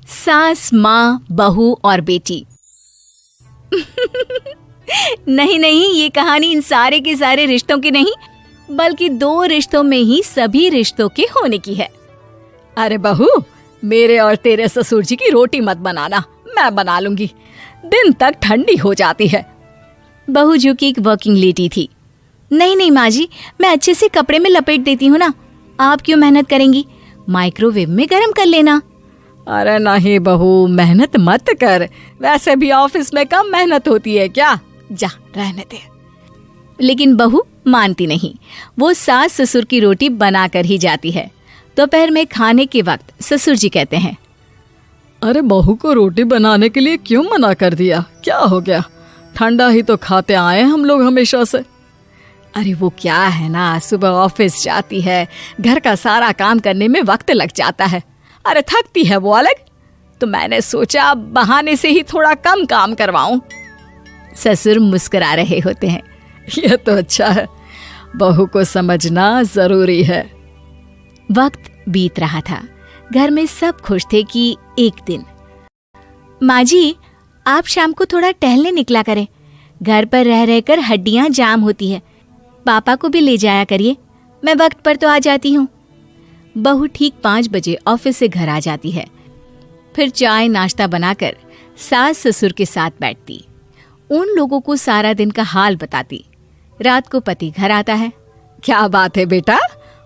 सास, माँ, बहू और बेटी। नहीं नहीं, ये कहानी इन सारे के सारे रिश्तों की नहीं, बल्कि 2 रिश्तों में ही सभी रिश्तों के होने की है। अरे बहू, मेरे और तेरे ससुर जी की रोटी मत बनाना, मैं बना लूंगी, दिन तक ठंडी हो जाती है। बहू जो कि एक वर्किंग लेडी थी। नहीं नहीं माँ जी, मैं अच्छे से कपड़े में लपेट देती हूँ ना, आप क्यों मेहनत करेंगी, माइक्रोवेव में गर्म कर लेना। अरे नहीं बहू, मेहनत मत कर, वैसे भी ऑफिस में कम मेहनत होती है क्या, जा रहने दे। लेकिन बहू मानती नहीं, वो सास ससुर की रोटी बनाकर ही जाती है। दोपहर में खाने के वक्त ससुर जी कहते हैं, अरे बहू को रोटी बनाने के लिए क्यों मना कर दिया, क्या हो गया, ठंडा ही तो खाते आए हम लोग हमेशा से। अरे वो क्या है ना, सुबह ऑफिस जाती है, घर का सारा काम करने में वक्त लग जाता है, अरे थकती है वो अलग, तो मैंने सोचा बहाने से ही थोड़ा कम काम करवाऊं। ससुर मुस्कुरा रहे होते हैं। यह तो अच्छा है, बहू को समझना जरूरी है। वक्त बीत रहा था, घर में सब खुश थे कि एक दिन, माँ जी आप शाम को थोड़ा टहलने निकला करें, घर पर रह रहकर हड्डियां जाम होती है, पापा को भी ले जाया करिए, मैं वक्त पर तो आ जाती हूँ। बहू ठीक 5 बजे ऑफिस से घर आ जाती है। फिर चाय नाश्ता बनाकर सास ससुर के साथ बैठती, उन लोगों को सारा दिन का हाल बताती। रात को पति घर आता है। क्या बात है बेटा,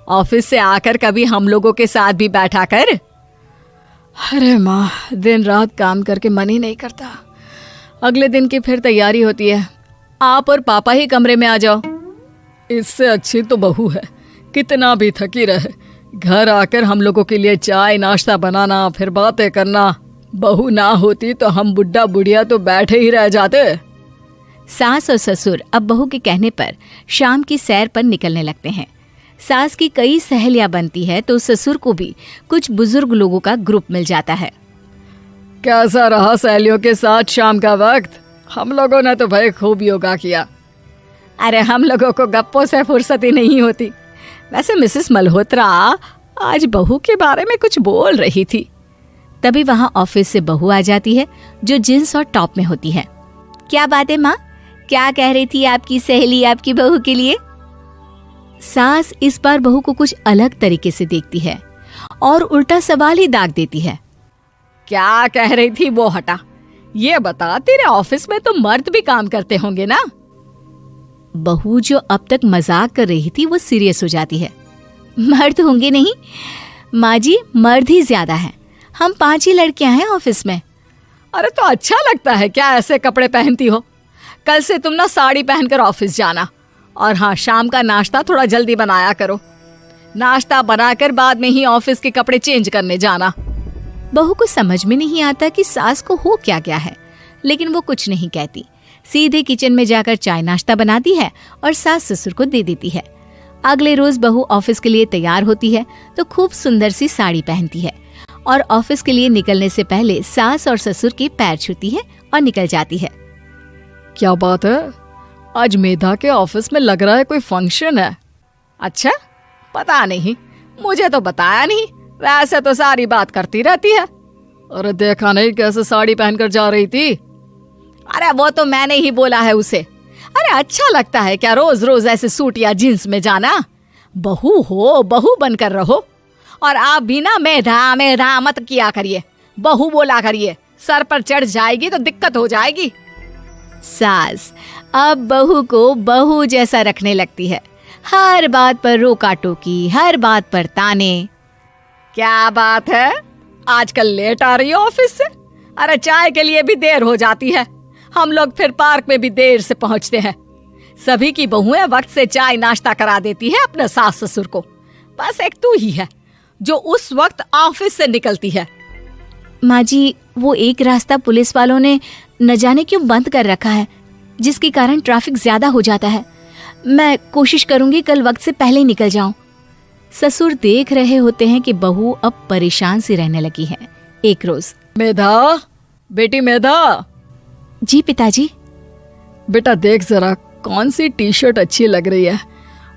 ऑफिस से आकर कभी हम लोगों के साथ भी बैठा कर। अरे माँ, दिन रात काम करके मन ही नहीं करता, अगले दिन की फिर तैयारी होती है, आप और पापा ही कमरे में आ जाओ। इससे अच्छी तो बहू है, कितना भी थकी रहे, घर आकर हम लोगों के लिए चाय नाश्ता बनाना, फिर बातें करना। बहू ना होती तो हम बुढ़ा बुढ़िया तो बैठे ही रह जाते। सास और ससुर अब बहू के कहने पर शाम की सैर पर निकलने लगते हैं। सास की कई सहेलियां बनती है तो ससुर को भी कुछ बुजुर्ग लोगों का ग्रुप मिल जाता है। कैसा रहा सहेलियों के साथ शाम का वक्त? हम लोगों ने तो भाई खूब योगा किया। अरे हम लोगों को गप्पों से फुर्सत ही नहीं होती। वैसे मिसेस मल्होत्रा आज बहू के बारे में कुछ बोल रही थी। तभी वहां ऑफिस से बहू आ जाती है जो जींस और टॉप में होती है। क्या बात है माँ, क्या कह रही थी आपकी सहेली आपकी बहू के लिए? सास इस बार बहू को कुछ अलग तरीके से देखती है और उल्टा सवाल ही दाग देती है। क्या कह रही थी वो हटा, ये बता, तेरे ऑफिस में तो मर्द भी काम करते होंगे ना? बहू जो अब तक मजाक कर रही थी वो सीरियस हो जाती है। मर्द होंगे नहीं माँ जी, मर्द ही ज्यादा है, हम 5 ही लड़कियां हैं ऑफिस में। अरे तो अच्छा लगता है क्या ऐसे कपड़े पहनती हो? कल से तुम ना साड़ी पहनकर ऑफिस जाना, और हाँ, शाम का नाश्ता थोड़ा जल्दी बनाया करो, नाश्ता बनाकर बाद में ही ऑफिस के कपड़े चेंज करने जाना। बहू को समझ में नहीं आता कि सास को हो क्या गया है, लेकिन वो कुछ नहीं कहती, सीधे किचन में जाकर चाय नाश्ता बनाती है और सास ससुर को दे देती है। अगले रोज बहू ऑफिस के लिए तैयार होती है तो खूब सुंदर सी साड़ी पहनती है और ऑफिस के लिए निकलने से पहले सास और ससुर के पैर छूती है और निकल जाती है। क्या बात है, आज मेधा के ऑफिस में लग रहा है कोई फंक्शन है। अच्छा, पता नहीं, मुझे तो बताया नहीं, वैसे तो सारी बात करती रहती है। अरे देखा नहीं कैसे साड़ी पहनकर जा रही थी? अरे वो तो मैंने ही बोला है उसे। अरे अच्छा लगता है क्या रोज रोज ऐसे सूट या जींस में जाना? बहू हो, बहू बनकर रहो, और आप भी ना मेधा मत किया करिए, बहू बोला करिए, सर पर चढ़ जाएगी तो दिक्कत हो जाएगी। सास अब बहू को बहू जैसा रखने लगती है, हर बात पर रोका टोकी, हर बात पर ताने। क्या बात है, आजकल लेट आ रही हो ऑफिस से? अरे चाय के लिए भी देर हो जाती है, हम लोग फिर पार्क में भी देर से पहुंचते हैं। सभी की बहुएं वक्त से चाय नाश्ता करा देती है अपने सास ससुर को, बस एक तू ही है जो उस वक्त ऑफिस से निकलती है। माँ जी, वो एक रास्ता पुलिस वालों ने न जाने क्यों बंद कर रखा है, जिसके कारण ट्रैफिक ज्यादा हो जाता है। मैं कोशिश करूंगी कल वक्त से पहले ही निकल जाऊं। ससुर देख रहे होते हैं कि बहू अब परेशान सी रहने लगी है। एक रोज, मेधा, बेटी मेधा। जी पिताजी। बेटा देख जरा, कौन सी टी शर्ट अच्छी लग रही है?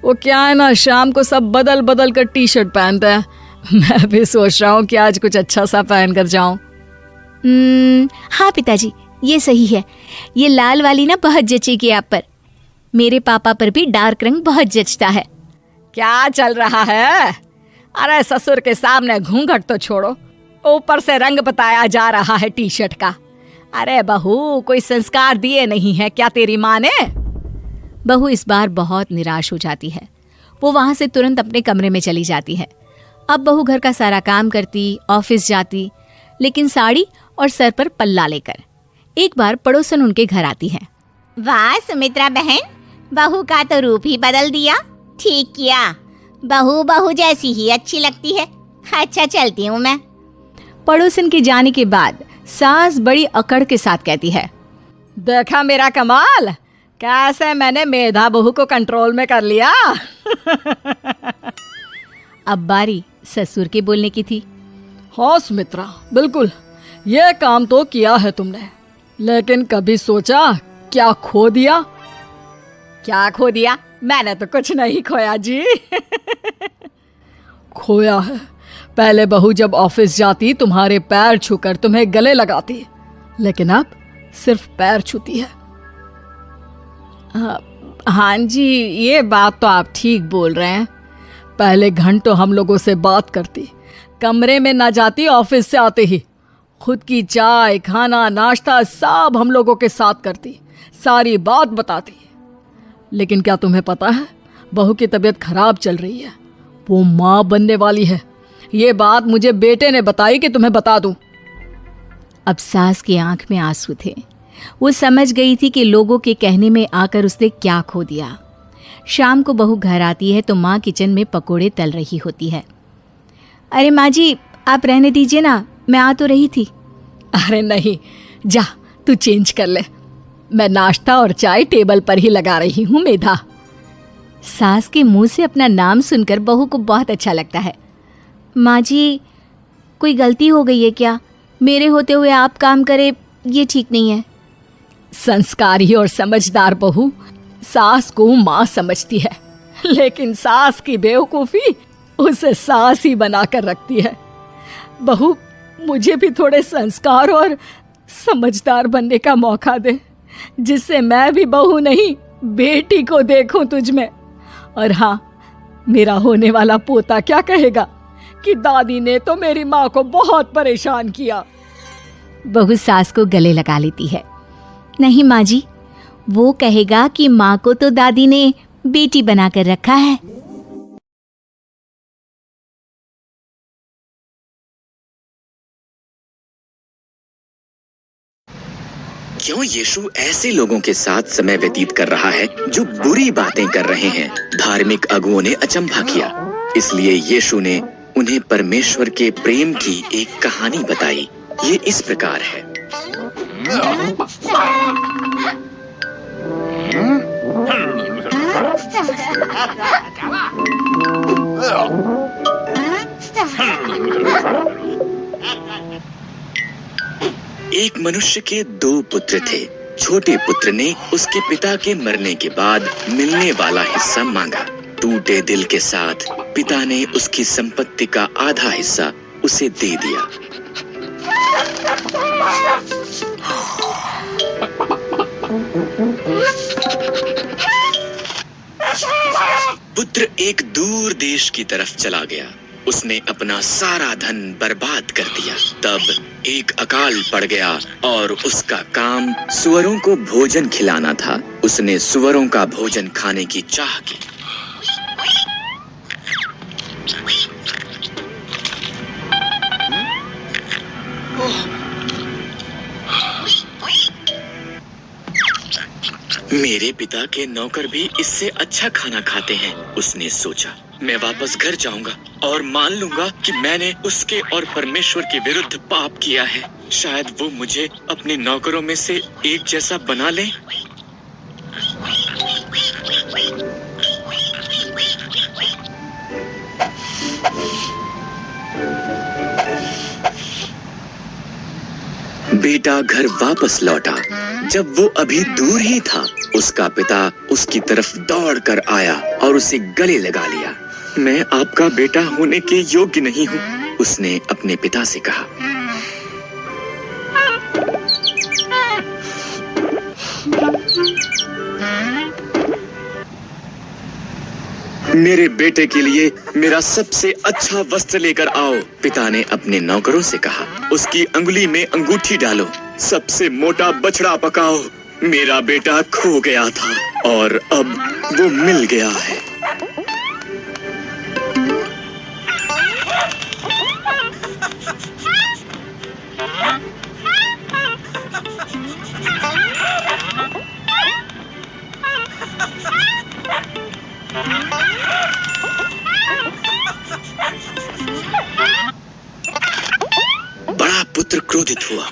वो क्या है ना, शाम को सब बदल बदल कर टी शर्ट पहनते हैं, मैं भी सोच रहा हूँ कि आज कुछ अच्छा सा पहन कर जाऊं। हाँ पिताजी, ये सही है। ये लाल वाली ना बहुत जचेगी आप पर। मेरे पापा पर भी डार्क रंग बहुत जचता है। क्या चल रहा है? अरे ससुर के सामने घूंघट तो छोड़ो, ऊपर से रंग बताया जा रहा है टी शर्ट का। अरे बहू, कोई संस्कार दिए नहीं है क्या तेरी माँ ने? बहू इस बार बहुत निराश हो जाती है। वो वहां से तुरंत अपने कमरे में चली जाती है। अब बहू घर का सारा काम करती, ऑफिस जाती, लेकिन साड़ी और सर पर पल्ला लेकर। एक बार पड़ोसन उनके घर आती है। वाह सुमित्रा बहन, बहू का तो रूप ही बदल दिया। ठीक किया, बहू बहू जैसी ही अच्छी लगती है। अच्छा चलती हूँ मैं। पड़ोसन के जाने के बाद सास बड़ी अकड़ के साथ कहती है, देखा मेरा कमाल, कैसे मैंने मेधा बहू को कंट्रोल में कर लिया। अब बारी ससुर के बोलने की थी। हाँ सुमित्रा, बिल्कुल ये काम तो किया है तुमने, लेकिन कभी सोचा क्या खो दिया? क्या खो दिया? मैंने तो कुछ नहीं खोया जी। खोया है, पहले बहू जब ऑफिस जाती तुम्हारे पैर छूकर तुम्हें गले लगाती, लेकिन अब सिर्फ पैर छूती है। हाँ जी, ये बात तो आप ठीक बोल रहे हैं। पहले घंटों हम लोगों से बात करती, कमरे में ना जाती, ऑफिस से आते ही खुद की चाय, खाना, नाश्ता सब हम लोगों के साथ करती, सारी बात बताती। लेकिन क्या तुम्हें पता है, बहू की तबीयत खराब चल रही है, वो माँ बनने वाली है। ये बात मुझे बेटे ने बताई कि तुम्हें बता दूं। अब सास की आंख में आंसू थे। वो समझ गई थी कि लोगों के कहने में आकर उसने क्या खो दिया। शाम को बहू घर आती है तो माँ किचन में पकोड़े तल रही होती है। अरे माँ जी, आप रहने दीजिए ना, मैं आ तो रही थी। अरे नहीं, जा तू चेंज कर ले, मैं नाश्ता और चाय टेबल पर ही लगा रही हूँ मेधा। सास के मुंह से अपना नाम सुनकर बहू को बहुत अच्छा लगता है। माँ जी, कोई गलती हो गई है क्या? मेरे होते हुए आप काम करे, ये ठीक नहीं है। संस्कारी और समझदार बहू सास को माँ समझती है, लेकिन सास की बेवकूफी उसे सास ही बनाकर रखती है। बहू, मुझे भी थोड़े संस्कार और समझदार बनने का मौका दे, जिससे मैं भी बहू नहीं बेटी को देखूं तुझ में। और हाँ, मेरा होने वाला पोता क्या कहेगा कि दादी ने तो मेरी माँ को बहुत परेशान किया। बहू सास को गले लगा लेती है। नहीं माँ जी, वो कहेगा कि माँ को तो दादी ने बेटी बनाकर रखा है। क्यों यीशु ऐसे लोगों के साथ समय व्यतीत कर रहा है जो बुरी बातें कर रहे हैं? धार्मिक अगुओं ने अचंभा किया, इसलिए यीशु ने उन्हें परमेश्वर के प्रेम की एक कहानी बताई। ये इस प्रकार है। एक मनुष्य के 2 पुत्र थे। छोटे पुत्र ने उसके पिता के मरने के बाद मिलने वाला हिस्सा मांगा। टूटे दिल के साथ पिता ने उसकी संपत्ति का आधा हिस्सा उसे दे दिया। पुत्र एक दूर देश की तरफ चला गया। उसने अपना सारा धन बर्बाद कर दिया। तब एक अकाल पड़ गया और उसका काम सुअरों को भोजन खिलाना था। उसने सुअरों का भोजन खाने की चाह की। मेरे पिता के नौकर भी इससे अच्छा खाना खाते हैं, उसने सोचा। मैं वापस घर जाऊंगा और मान लूंगा कि मैंने उसके और परमेश्वर के विरुद्ध पाप किया है। शायद वो मुझे अपने नौकरों में से एक जैसा बना ले। बेटा घर वापस लौटा। जब वो अभी दूर ही था, उसका पिता उसकी तरफ दौड़ कर आया और उसे गले लगा लिया। मैं आपका बेटा होने के योग्य नहीं हूँ, उसने अपने पिता से कहा। मेरे बेटे के लिए मेरा सबसे अच्छा वस्त्र लेकर आओ। पिता ने अपने नौकरों से कहा। उसकी अंगुली में अंगूठी डालो, सबसे मोटा बछड़ा पकाओ। मेरा बेटा खो गया था और अब वो मिल गया है। बड़ा पुत्र क्रोधित हुआ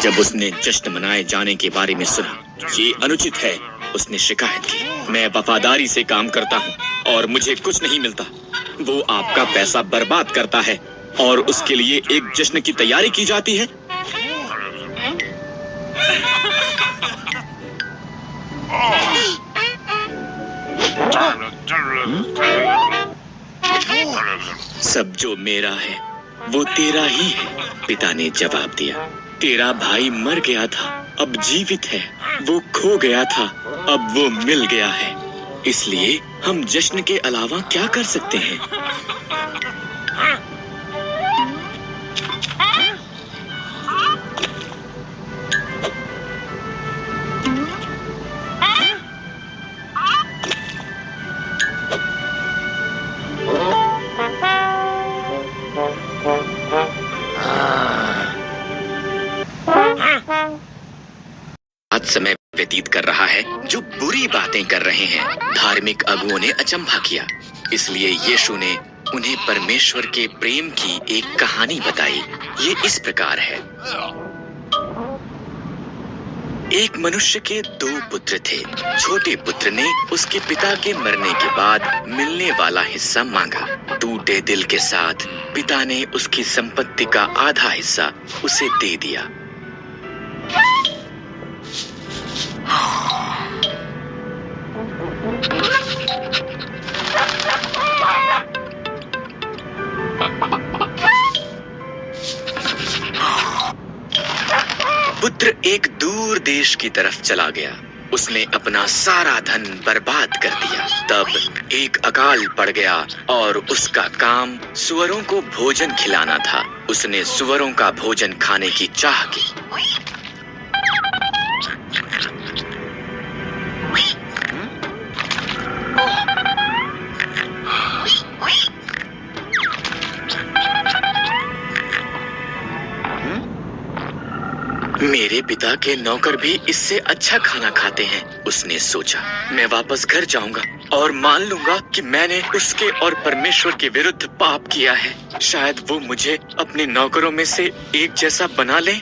जब उसने जश्न मनाए जाने के बारे में सुना। ये अनुचित है, उसने शिकायत की। मैं वफादारी से काम करता हूँ और मुझे कुछ नहीं मिलता। वो आपका पैसा बर्बाद करता है और उसके लिए एक जश्न की तैयारी की जाती है। सब जो मेरा है वो तेरा ही है, पिता ने जवाब दिया। तेरा भाई मर गया था, अब जीवित है। वो खो गया था, अब वो मिल गया है। इसलिए हम जश्न के अलावा क्या कर सकते हैं? आज समय व्यतीत कर रहा है जो बुरी बातें कर रहे हैं। धार्मिक अगुओं ने अचंभा किया, इसलिए यीशु ने उन्हें परमेश्वर के प्रेम की एक कहानी बताई। ये इस प्रकार है। एक मनुष्य के 2 पुत्र थे। छोटे पुत्र ने उसके पिता के मरने के बाद मिलने वाला हिस्सा मांगा। टूटे दिल के साथ पिता ने उसकी संपत्ति का आधा हिस्सा उसे दे दिया। पुत्र एक दूर देश की तरफ चला गया। उसने अपना सारा धन बर्बाद कर दिया। तब एक अकाल पड़ गया और उसका काम सुअरों को भोजन खिलाना था। उसने सुअरों का भोजन खाने की चाह की। मेरे पिता के नौकर भी इससे अच्छा खाना खाते हैं, उसने सोचा। मैं वापस घर जाऊंगा और मान लूंगा कि मैंने उसके और परमेश्वर के विरुद्ध पाप किया है। शायद वो मुझे अपने नौकरों में से एक जैसा बना ले।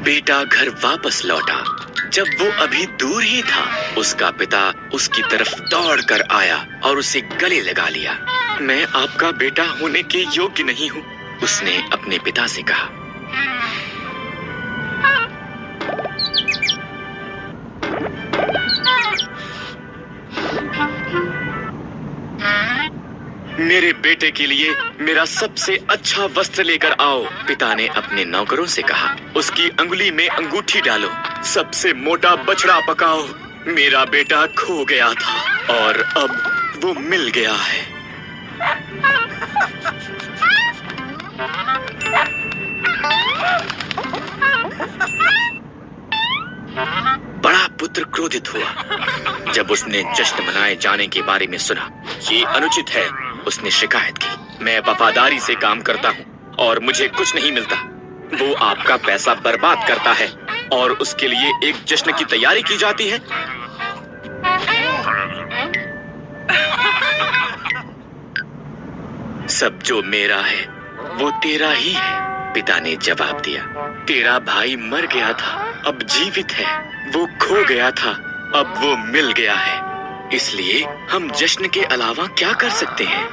बेटा घर वापस लौटा। जब वो अभी दूर ही था, उसका पिता उसकी तरफ दौड़ कर आया और उसे गले लगा लिया। मैं आपका बेटा होने के योग्य नहीं हूँ, उसने अपने पिता से कहा। मेरे बेटे के लिए मेरा सबसे अच्छा वस्त्र लेकर आओ, पिता ने अपने नौकरों से कहा। उसकी अंगुली में अंगूठी डालो, सबसे मोटा बछड़ा पकाओ। मेरा बेटा खो गया था और अब वो मिल गया है। बड़ा पुत्र क्रोधित हुआ जब उसने जश्न मनाए जाने के बारे में सुना। ये अनुचित है, उसने शिकायत की। मैं वफादारी से काम करता हूँ और मुझे कुछ नहीं मिलता। वो आपका पैसा बर्बाद करता है और उसके लिए एक जश्न की तैयारी की जाती है। सब जो मेरा है वो तेरा ही है, पिता ने जवाब दिया। तेरा भाई मर गया था, अब जीवित है। वो खो गया था, अब वो मिल गया है। इसलिए हम जश्न के अलावा क्या कर सकते हैं?